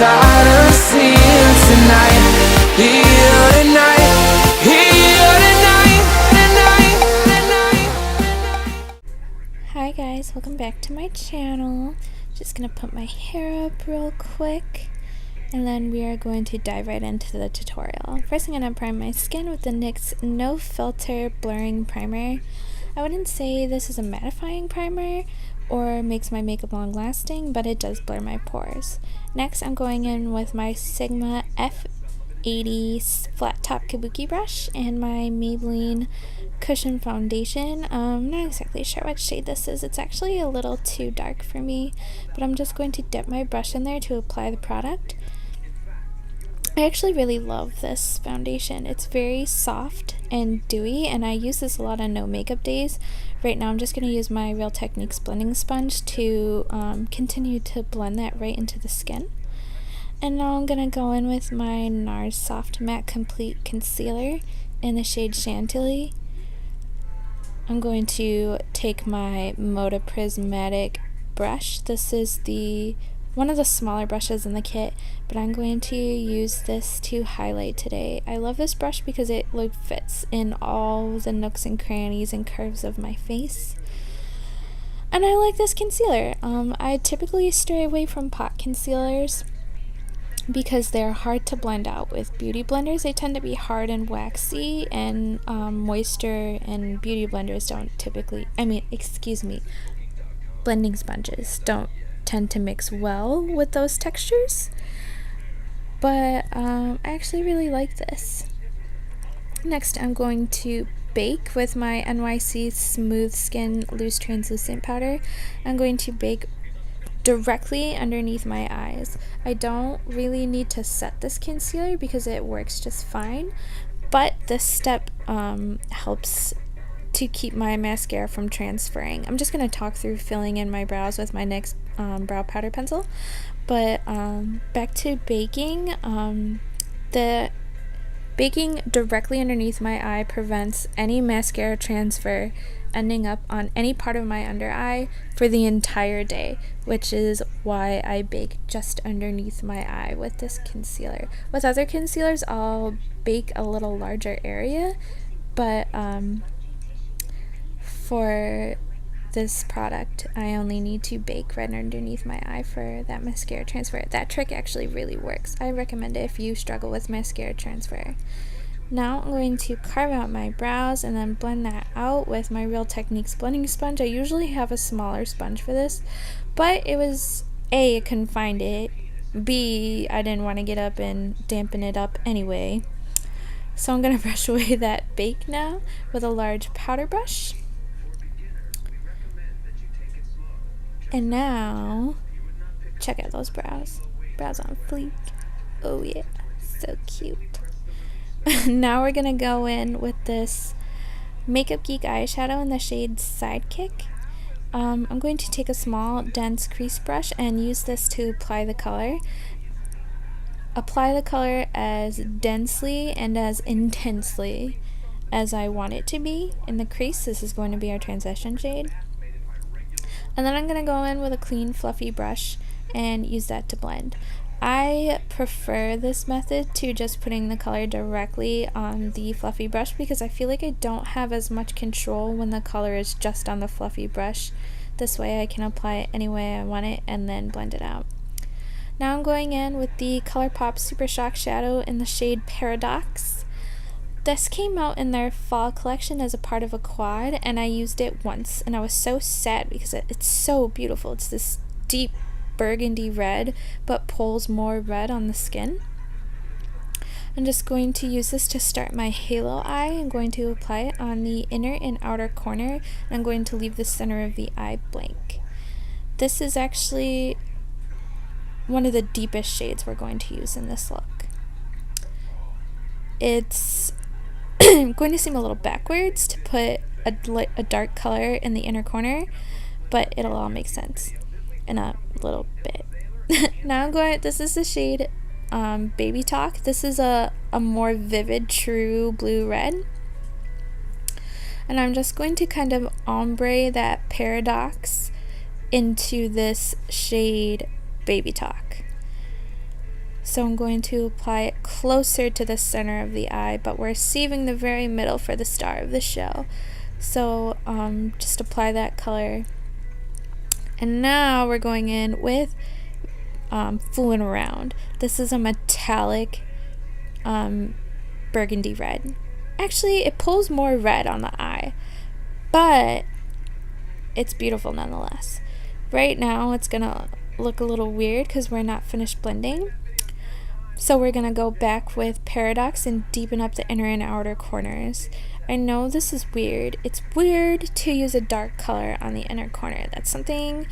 tired of seeing tonight. Here tonight, here tonight, tonight. Hi guys, welcome back to my channel. Just gonna put my hair up real quick and then we are going to dive right into the tutorial. First I'm gonna prime my skin with the NYX No Filter Blurring Primer. I wouldn't say this is a mattifying primer or makes my makeup long lasting, but it does blur my pores. Next I'm going in with my Sigma F80 flat top kabuki brush and my Maybelline Cushion foundation. I'm not exactly sure what shade this is. It's actually a little too dark for me, but I'm just going to dip my brush in there to apply the product. I actually really love this foundation. It's very soft and dewy, and I use this a lot on no makeup days. Right now I'm just going to use my Real Techniques blending sponge to continue to blend that right into the skin. And now I'm going to go in with my Nars Soft Matte Complete Concealer in the shade Chantilly. I'm going to take my Moda Prismatic brush. This is one of the smaller brushes in the kit, but I'm going to use this to highlight today. I love this brush because it fits in all the nooks and crannies and curves of my face. And I like this concealer. I typically stray away from pot concealers because they're hard to blend out with beauty blenders. They tend to be hard and waxy, and moisture and beauty blenders don't typically, blending sponges don't tend to mix well with those textures. But I actually really like this. Next I'm going to bake with my NYC Smooth Skin Loose Translucent Powder. I'm going to bake directly underneath my eyes. I don't really need to set this concealer because it works just fine, but this step helps to keep my mascara from transferring. I'm just going to talk through filling in my brows with my NYX brow powder pencil, but back to baking. The baking directly underneath my eye prevents any mascara transfer ending up on any part of my under eye for the entire day, which is why I bake just underneath my eye with this concealer. With other concealers I'll bake a little larger area, but for this product I only need to bake right underneath my eye for that mascara transfer. That trick actually really works. I recommend it if you struggle with mascara transfer. Now I'm going to carve out my brows and then blend that out with my Real Techniques blending sponge. I usually have a smaller sponge for this, but it was A, I couldn't find it, B, I didn't want to get up and dampen it up anyway. So I'm going to brush away that bake now with a large powder brush. And now, check out those brows. Brows on fleek. Oh yeah, so cute. Now we're gonna go in with this Makeup Geek eyeshadow in the shade Sidekick. I'm going to take a small dense crease brush and use this to apply the color. Apply the color as densely and as intensely as I want it to be. In the crease, this is going to be our transition shade. And then I'm going to go in with a clean fluffy brush and use that to blend. I prefer this method to just putting the color directly on the fluffy brush because I feel like I don't have as much control when the color is just on the fluffy brush. This way I can apply it any way I want it and then blend it out. Now I'm going in with the Colourpop Super Shock Shadow in the shade Paradox. This came out in their fall collection as a part of a quad, and I used it once and I was so sad because it's so beautiful. It's this deep burgundy red but pulls more red on the skin. I'm just going to use this to start my halo eye. I'm going to apply it on the inner and outer corner, and I'm going to leave the center of the eye blank. This is actually one of the deepest shades we're going to use in this look. It's going to seem a little backwards to put a dark color in the inner corner, but it'll all make sense in a little bit. Now this is the shade Baby Talk. This is a more vivid true blue red, and I'm just going to kind of ombre that Paradox into this shade Baby Talk. So I'm going to apply it closer to the center of the eye, but we're saving the very middle for the star of the show. So just apply that color. And now we're going in with fooling around. This is a metallic burgundy red. Actually, it pulls more red on the eye, but it's beautiful nonetheless. Right now, it's gonna look a little weird because we're not finished blending. So we're gonna go back with Paradox and deepen up the inner and outer corners. I know this is weird. It's weird to use a dark color on the inner corner. That's something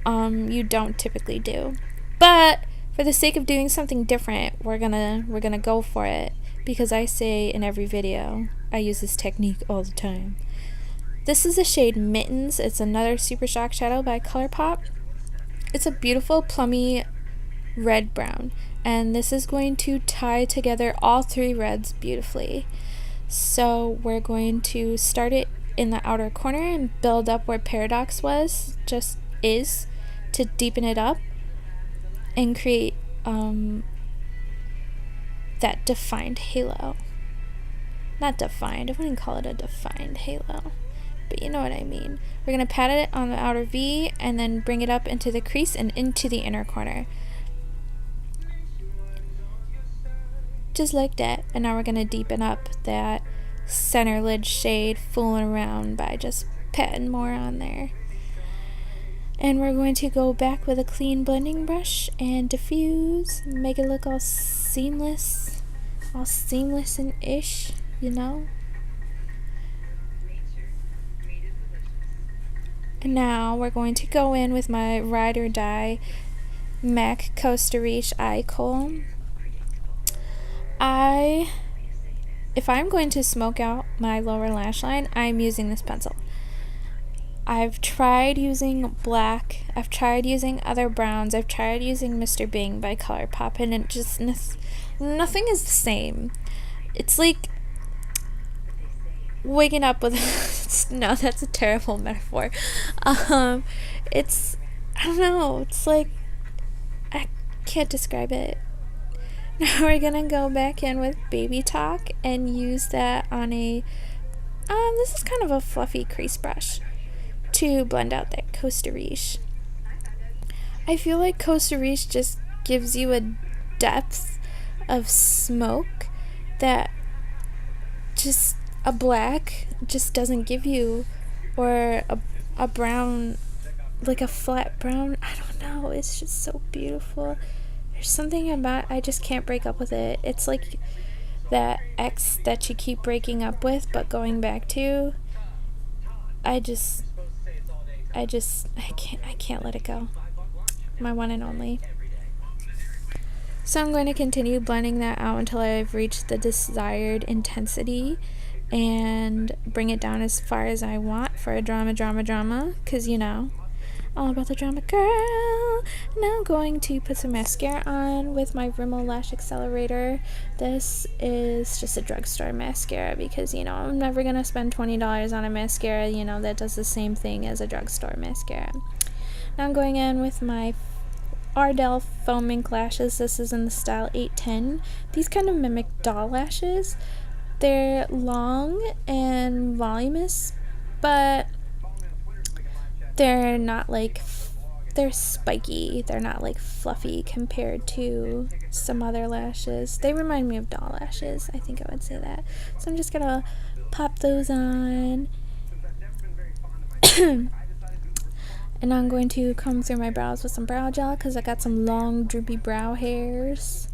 you don't typically do. But for the sake of doing something different, we're gonna go for it, because I say in every video, I use this technique all the time. This is the shade Mittens. It's another Super Shock shadow by Colourpop. It's a beautiful plummy red brown, and this is going to tie together all three reds beautifully. So we're going to start it in the outer corner and build up where Paradox is to deepen it up and create that defined halo. Not defined, I wouldn't call it a defined halo, but you know what I mean. We're going to pat it on the outer V and then bring it up into the crease and into the inner corner. Just like that. And now we're going to deepen up that center lid shade, fooling around by just patting more on there. And we're going to go back with a clean blending brush and diffuse, make it look all seamless and ish, you know. And now we're going to go in with my Ride or Die MAC Costa Riche eye kohl. If I'm going to smoke out my lower lash line, I'm using this pencil. I've tried using black, I've tried using other browns, I've tried using Mr. Bing by Colourpop, and it just, nothing is the same. It's like waking up with, no, that's a terrible metaphor. It's, I don't know, it's like, I can't describe it. Now we're gonna go back in with Baby Talk and use that on a, this is kind of a fluffy crease brush to blend out that Costa Riche. I feel like Costa Riche just gives you a depth of smoke that just a black just doesn't give you, or a brown, like a flat brown. I don't know, it's just so beautiful. There's something about, I just can't break up with it. It's like that ex that you keep breaking up with but going back to. I can't let it go. My one and only. So I'm going to continue blending that out until I've reached the desired intensity and bring it down as far as I want for a drama, because you know, all about the drama, girl. Now I'm going to put some mascara on with my Rimmel Lash Accelerator. This is just a drugstore mascara because, you know, I'm never going to spend $20 on a mascara, you know, that does the same thing as a drugstore mascara. Now I'm going in with my Ardell Faux Mink lashes. This is in the style 810. These kind of mimic doll lashes. They're long and voluminous, but they're not like, they're spiky. They're not like fluffy compared to some other lashes. They remind me of doll lashes. I think I would say that. So I'm just gonna pop those on. And I'm going to comb through my brows with some brow gel because I got some long droopy brow hairs.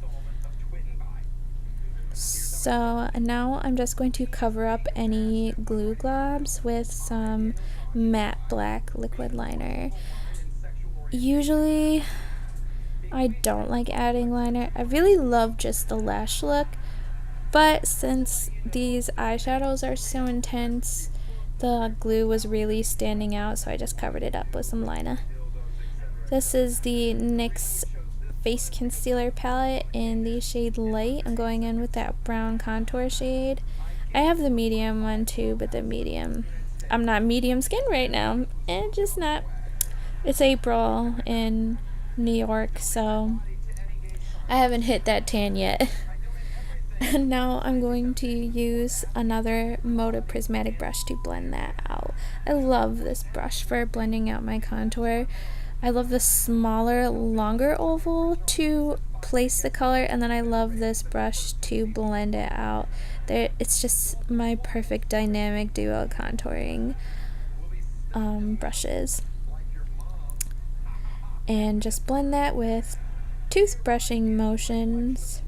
So now I'm just going to cover up any glue globs with some matte black liquid liner. Usually I don't like adding liner. I really love just the lash look, but since these eyeshadows are so intense, the glue was really standing out, so I just covered it up with some liner. This is the NYX Face Concealer palette in the shade Light. I'm going in with that brown contour shade. I have the medium one too, but the medium, I'm not medium skin right now. Just not. It's April in New York, so I haven't hit that tan yet. And now I'm going to use another Moda Prismatic brush to blend that out. I love this brush for blending out my contour. I love the smaller, longer oval to place the color, and then I love this brush to blend it out. It's just my perfect dynamic duo contouring brushes. And just blend that with toothbrushing motions.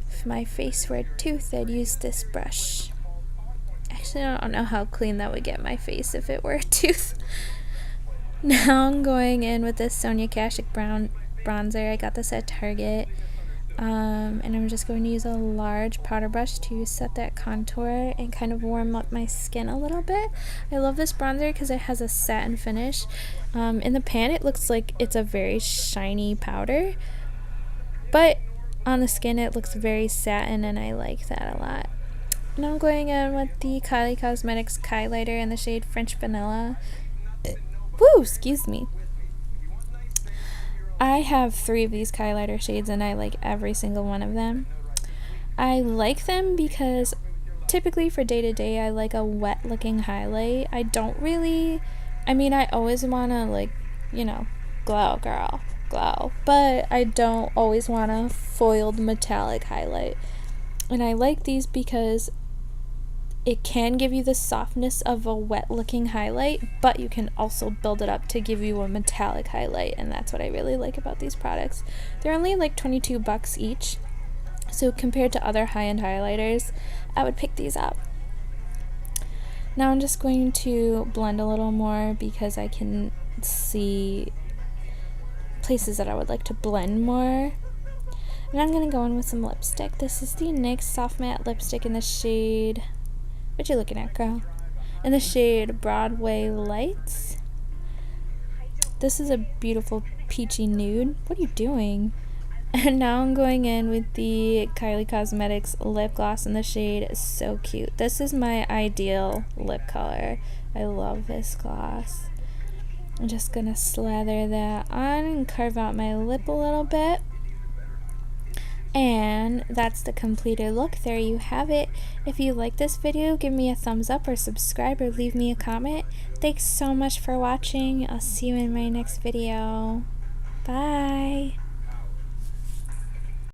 If my face were a tooth, I'd use this brush. Actually, I don't know how clean that would get my face if it were a tooth. Now I'm going in with this Sonia Kashuk brown bronzer. I got this at Target. And I'm just going to use a large powder brush to set that contour and kind of warm up my skin a little bit. I love this bronzer because it has a satin finish. In the pan it looks like it's a very shiny powder, but on the skin it looks very satin, and I like that a lot. Now I'm going in with the Kylie Cosmetics highlighter in the shade French Vanilla. Woo, excuse me. I have 3 of these highlighter shades and I like every single one of them. I like them because typically for day to day I like a wet looking highlight. I always want to, like, you know, glow girl, glow, but I don't always want a foiled metallic highlight. And I like these because it can give you the softness of a wet looking highlight, but you can also build it up to give you a metallic highlight, and that's what I really like about these products. They're only like $22 each, so compared to other high-end highlighters, I would pick these up. Now I'm just going to blend a little more because I can see places that I would like to blend more. And I'm going to go in with some lipstick. This is the NYX Soft Matte Lipstick in the shade... What you looking at, girl? In the shade Broadway Lights. This is a beautiful peachy nude. What are you doing? And now I'm going in with the Kylie Cosmetics lip gloss in the shade So Cute. This is my ideal lip color. I love this gloss. I'm just gonna slather that on and carve out my lip a little bit. And that's the completed look. There you have it. If you like this video, give me a thumbs up or subscribe or leave me a comment. Thanks so much for watching. I'll see you in my next video. Bye.